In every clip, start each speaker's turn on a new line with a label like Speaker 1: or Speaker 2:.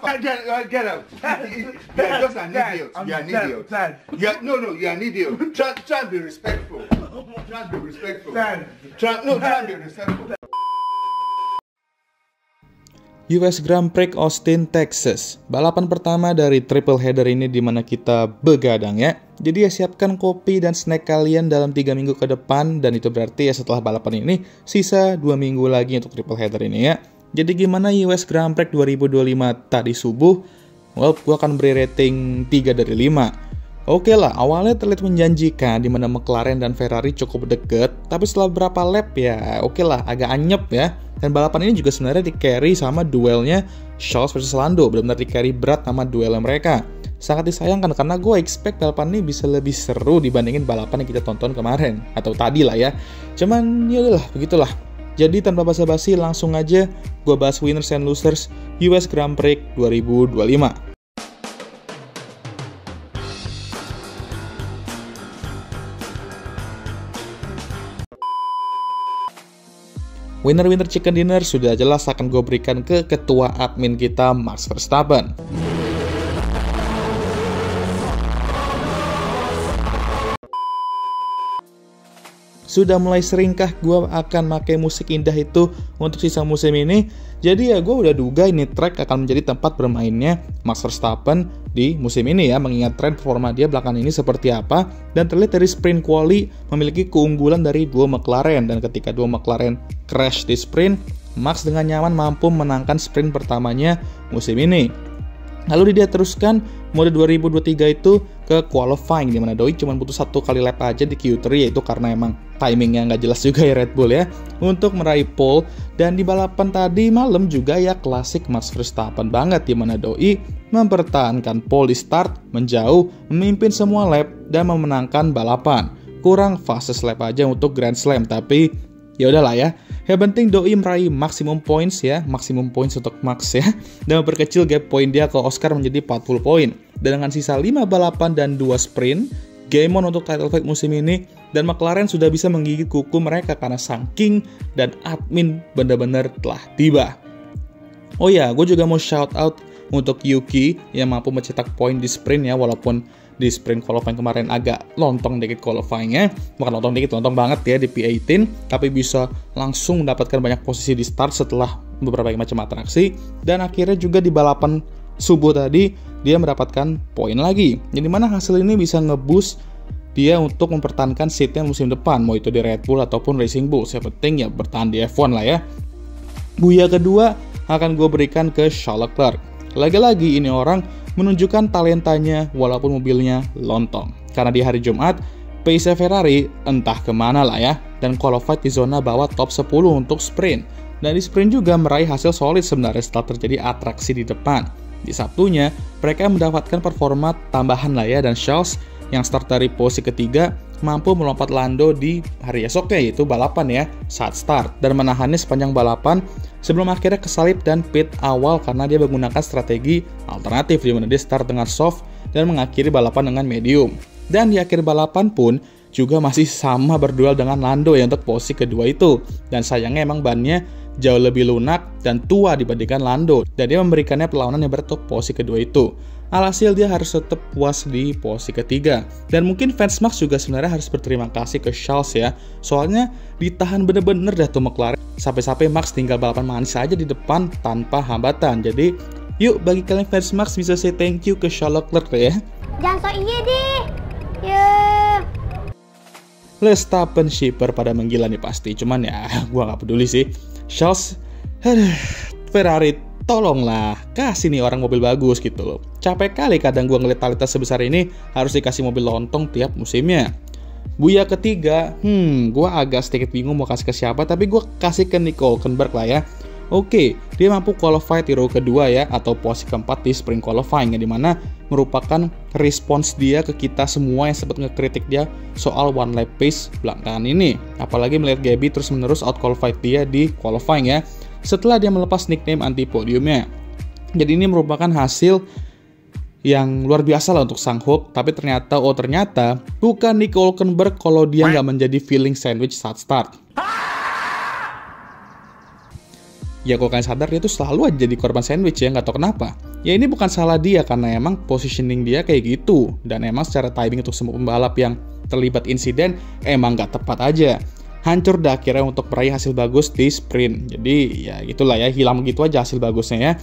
Speaker 1: Get out. You're just an idiot. You're an idiot. No, you're an idiot. Try and be respectful. Try and be respectful. Try and be respectful.
Speaker 2: US Grand Prix Austin, Texas. Balapan pertama dari triple header ini di mana kita begadang ya. Jadi ya siapkan kopi dan snack kalian dalam 3 minggu ke depan. Dan itu berarti ya setelah balapan ini sisa 2 minggu lagi untuk triple header ini ya. Jadi gimana US Grand Prix 2025 tadi subuh? Well, gue akan beri rating 3 dari 5. Oke lah, awalnya terlihat menjanjikan di mana McLaren dan Ferrari cukup deket, tapi setelah berapa lap ya oke lah, agak anyep ya. Dan balapan ini juga sebenarnya di-carry sama duelnya Charles versus Lando, benar-benar di-carry berat sama duelnya mereka. Sangat disayangkan karena gue expect balapan ini bisa lebih seru dibandingin balapan yang kita tonton kemarin, atau tadi lah ya. Cuman yaudahlah, begitulah. Jadi tanpa basa-basi langsung aja gue bahas winners and losers US Grand Prix 2025. Winner-winner chicken dinner sudah jelas akan gue berikan ke ketua admin kita, Max Verstappen. Sudah mulai seringkah gue akan pakai musik indah itu untuk sisa musim ini. Jadi ya gue udah duga ini track akan menjadi tempat bermainnya Max Verstappen di musim ini ya. Mengingat tren performa dia belakangan ini seperti apa. Dan terlihat dari sprint quali memiliki keunggulan dari dua McLaren. Dan ketika dua McLaren crash di sprint, Max dengan nyaman mampu menangkan sprint pertamanya musim ini. Lalu dia teruskan mode 2023 itu ke qualifying, dimana Doi cuma butuh 1 kali lap aja di Q3, yaitu karena emang timingnya nggak jelas juga ya Red Bull ya, untuk meraih pole. Dan di balapan tadi malam juga ya klasik Max Verstappen banget, dimana Doi mempertahankan pole di start, menjauh, memimpin semua lap, dan memenangkan balapan. Kurang fastest lap aja untuk Grand Slam, tapi ya udahlah ya. Yang penting Doi meraih maximum points ya, maximum points untuk Max ya, dan memperkecil gap poin dia ke Oscar menjadi 40 poin. Dan dengan sisa 5 balapan dan 2 sprint, game on untuk title fight musim ini, dan McLaren sudah bisa menggigit kuku mereka karena saking dan admin benar-benar telah tiba. Oh ya, gue juga mau shout out untuk Yuki yang mampu mencetak poin di sprint ya, walaupun di sprint qualifying kemarin agak lontong dikit qualifyingnya, bukan lontong dikit, lontong banget ya di P18, tapi bisa langsung mendapatkan banyak posisi di start setelah beberapa macam atraksi. Dan akhirnya juga di balapan subuh tadi dia mendapatkan poin lagi, jadi mana hasil ini bisa nge-boost dia untuk mempertahankan seatnya musim depan, mau itu di Red Bull ataupun Racing Bull. Yang penting ya bertahan di F1 lah ya. Buya kedua akan gue berikan ke Charles Leclerc. Lagi-lagi ini orang menunjukkan talentanya walaupun mobilnya lontong. Karena di hari Jumat, pace Ferrari entah kemana lah ya, dan qualified di zona bawah top 10 untuk sprint. Dan di sprint juga meraih hasil solid sebenarnya setelah terjadi atraksi di depan. Di Sabtunya, mereka mendapatkan performa tambahan lah ya, dan Charles yang start dari posisi ketiga mampu melompat Lando di hari esoknya, yaitu balapan ya, saat start, dan menahannya sepanjang balapan sebelum akhirnya kesalip dan pit awal karena dia menggunakan strategi alternatif di mana dia start dengan soft dan mengakhiri balapan dengan medium. Dan di akhir balapan pun juga masih sama berduel dengan Lando ya untuk posisi kedua itu. Dan sayangnya emang bannya jauh lebih lunak dan tua dibandingkan Lando, dan dia memberikannya perlawanan yang berat untuk posisi kedua itu. Alhasil dia harus tetap puas di posisi ketiga. Dan mungkin fans Max juga sebenarnya harus berterima kasih ke Charles ya, soalnya ditahan bener-bener dah tuh McLaren, sampai-sampai Max tinggal balapan manis aja di depan tanpa hambatan. Jadi yuk bagi kalian fans Max bisa say thank you ke Charles Leclerc ya.
Speaker 3: Jangan so iya deh. Yeah.
Speaker 2: Verstappen shipper pada menggila nih pasti, cuman ya gua nggak peduli sih. Charles, Ferrari tolonglah kasih nih orang mobil bagus gitu loh. Capek kali kadang gua ngeliat talenta sebesar ini harus dikasih mobil lontong tiap musimnya. Buya ketiga, gua agak sedikit bingung mau kasih ke siapa, tapi gua kasih ke Nico Hülkenberg lah ya. Oke, dia mampu qualify di row kedua ya, atau posisi keempat di sprint qualifying, yang dimana merupakan respons dia ke kita semua yang sempat ngekritik dia soal one lap pace belakangan ini. Apalagi melihat Gaby terus menerus out qualify dia di qualifying ya, setelah dia melepas nickname anti podiumnya. Jadi ini merupakan hasil yang luar biasa lah untuk sang Hulk, tapi ternyata bukan Nico Hülkenberg kalau dia nggak menjadi filling sandwich saat start. Ya kalau kalian sadar dia tuh selalu aja jadi korban sandwich ya, nggak tahu kenapa. Ya ini bukan salah dia karena emang positioning dia kayak gitu. Dan emang secara timing untuk semua pembalap yang terlibat insiden emang gak tepat aja. Hancur dah akhirnya untuk meraih hasil bagus di sprint. Jadi ya gitulah ya, hilang gitu aja hasil bagusnya ya.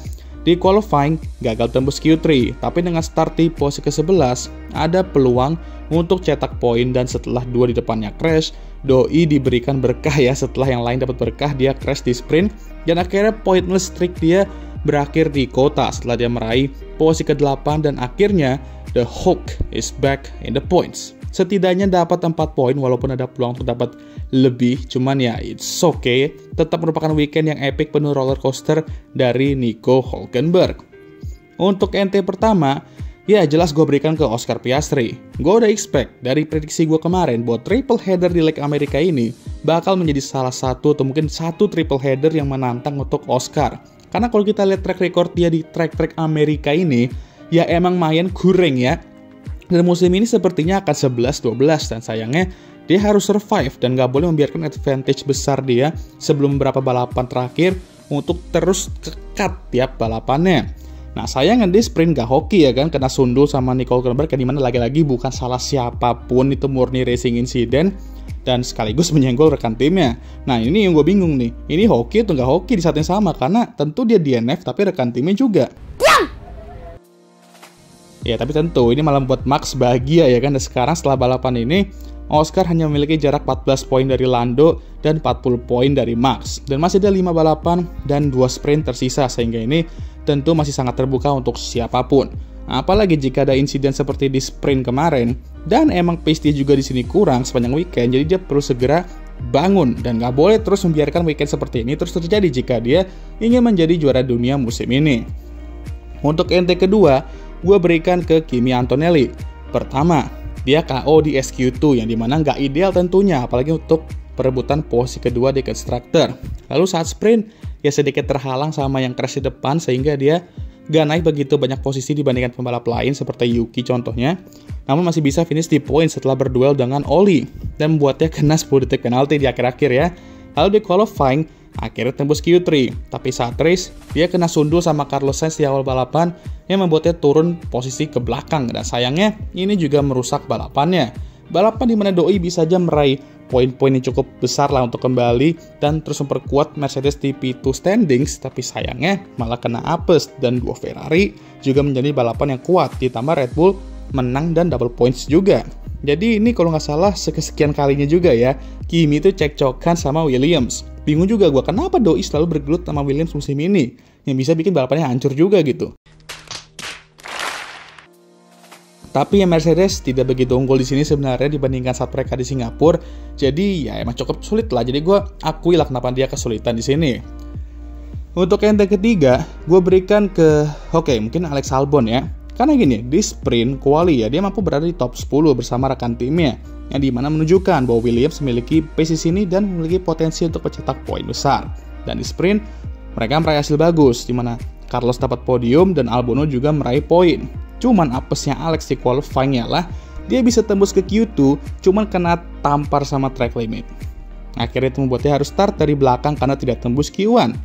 Speaker 2: Di qualifying, gagal tembus Q3, tapi dengan start di posisi ke-11, ada peluang untuk cetak poin dan setelah 2 di depannya crash, Doi diberikan berkah ya, setelah yang lain dapat berkah, dia crash di sprint, dan akhirnya pointless streak dia berakhir di kota setelah dia meraih posisi ke-8 dan akhirnya The Hulk is back in the points. Setidaknya dapat 4 poin walaupun ada peluang untuk dapat lebih, cuman ya it's okay. Tetap merupakan weekend yang epic penuh roller coaster dari Nico Hülkenberg. Untuk NT pertama, ya jelas gue berikan ke Oscar Piastri. Gue udah expect dari prediksi gue kemarin bahwa triple header di Leg Amerika ini bakal menjadi salah satu atau mungkin satu triple header yang menantang untuk Oscar. Karena kalau kita lihat track record dia di track-track Amerika ini, ya emang main kurang ya. Dan musim ini sepertinya akan 11-12 dan sayangnya dia harus survive dan gak boleh membiarkan advantage besar dia sebelum beberapa balapan terakhir untuk terus kekat tiap balapannya. Nah sayangnya di sprint gak hoki ya kan, kena sundul sama Nico Hülkenberg yang dimana lagi-lagi bukan salah siapapun, itu murni racing incident dan sekaligus menyenggol rekan timnya. Nah ini yang gue bingung nih, ini hoki atau gak hoki di saat yang sama, karena tentu dia DNF tapi rekan timnya juga. Ya tapi tentu ini malah membuat Max bahagia ya kan. Dan sekarang setelah balapan ini Oscar hanya memiliki jarak 14 poin dari Lando dan 40 poin dari Max. Dan masih ada 5 balapan dan 2 sprint tersisa, sehingga ini tentu masih sangat terbuka untuk siapapun. Apalagi jika ada insiden seperti di sprint kemarin, dan emang pace dia juga di sini kurang sepanjang weekend, jadi dia perlu segera bangun dan gak boleh terus membiarkan weekend seperti ini terus terjadi jika dia ingin menjadi juara dunia musim ini. Untuk NT kedua, gue berikan ke Kimi Antonelli. Pertama, dia KO di SQ2 yang dimana nggak ideal tentunya, apalagi untuk perebutan posisi kedua di Constructor. Lalu saat sprint, ya sedikit terhalang sama yang crash di depan sehingga dia nggak naik begitu banyak posisi dibandingkan pembalap lain seperti Yuki contohnya. Namun masih bisa finish di poin setelah berduel dengan Oli dan membuatnya kena 10 detik penalti di akhir-akhir ya. Lalu di qualifying, akhirnya tembus Q3, tapi saat race, dia kena sundul sama Carlos Sainz di awal balapan yang membuatnya turun posisi ke belakang. Dan sayangnya, ini juga merusak balapannya. Balapan di mana Doi bisa aja meraih poin-poin yang cukup besar lah untuk kembali dan terus memperkuat Mercedes di P2 standings, tapi sayangnya malah kena apes dan dua Ferrari juga menjadi balapan yang kuat, ditambah Red Bull menang dan double points juga. Jadi ini kalau nggak salah sekian kalinya juga ya Kimi itu cekcokan sama Williams. Bingung juga gue kenapa Doi selalu bergelut sama Williams musim ini, yang bisa bikin balapannya hancur juga gitu. Tapi ya Mercedes tidak begitu unggul di sini sebenarnya dibandingkan saat mereka di Singapura. Jadi ya emang cukup sulit lah. Jadi gue akui lah kenapa dia kesulitan di sini. Untuk yang ketiga, gue berikan ke mungkin Alex Albon ya. Karena gini, di sprint quali ya dia mampu berada di top 10 bersama rekan timnya, yang dimana menunjukkan bahwa Williams memiliki pace di sini dan memiliki potensi untuk mencetak poin besar. Dan di sprint mereka meraih hasil bagus, dimana Carlos dapat podium dan Albon juga meraih poin. Cuman apesnya Alex di qualifying lah, dia bisa tembus ke Q2, cuman kena tampar sama track limit. Akhirnya itu membuatnya harus start dari belakang karena tidak tembus Q1.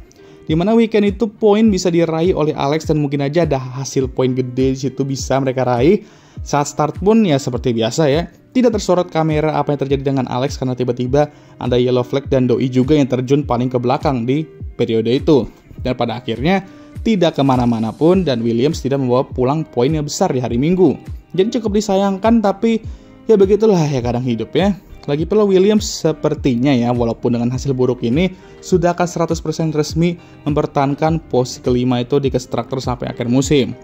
Speaker 2: Dimana weekend itu poin bisa diraih oleh Alex dan mungkin aja ada hasil poin gede di situ bisa mereka raih. Saat start pun ya seperti biasa ya, tidak tersorot kamera apa yang terjadi dengan Alex karena tiba-tiba ada yellow flag dan Doi juga yang terjun paling ke belakang di periode itu. Dan pada akhirnya tidak kemana-mana pun dan Williams tidak membawa pulang poin yang besar di hari Minggu. Jadi cukup disayangkan tapi ya begitulah ya kadang hidup ya. Lagi pula Williams sepertinya ya walaupun dengan hasil buruk ini sudah akan 100% resmi mempertahankan posisi kelima itu di Constructor sampai akhir musim.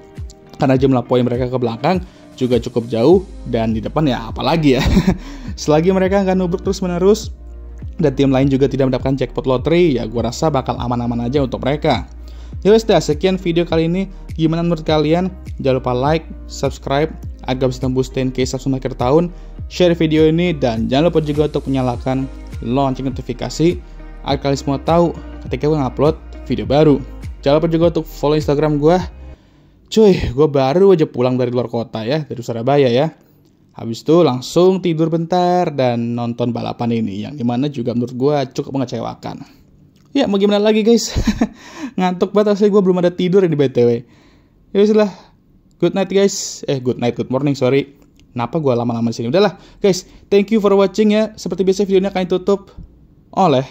Speaker 2: Karena jumlah poin mereka ke belakang juga cukup jauh dan di depan ya apalagi ya. Selagi mereka nggak nubruk terus menerus dan tim lain juga tidak mendapatkan jackpot lottery ya gue rasa bakal aman-aman aja untuk mereka. Ya wes dah, sekian video kali ini. Gimana menurut kalian? Jangan lupa like, subscribe agar bisa tembus 10k sebelum akhir tahun. Share video ini dan jangan lupa juga untuk menyalakan lonceng notifikasi agar kalian semua tahu ketika gue ngupload video baru. Jangan lupa juga untuk follow Instagram gue. Cuy, gue baru aja pulang dari luar kota ya, dari Surabaya ya. Habis itu langsung tidur bentar dan nonton balapan ini yang dimana juga menurut gue cukup mengecewakan. Ya mau gimana lagi guys. Ngantuk banget asli, gue belum ada tidur ini BTW. Ya sudah. Good night guys. Good night, good morning, sorry. Kenapa gue lama-lama di sini? Udahlah, guys. Thank you for watching ya. Seperti biasa videonya akan ditutup oleh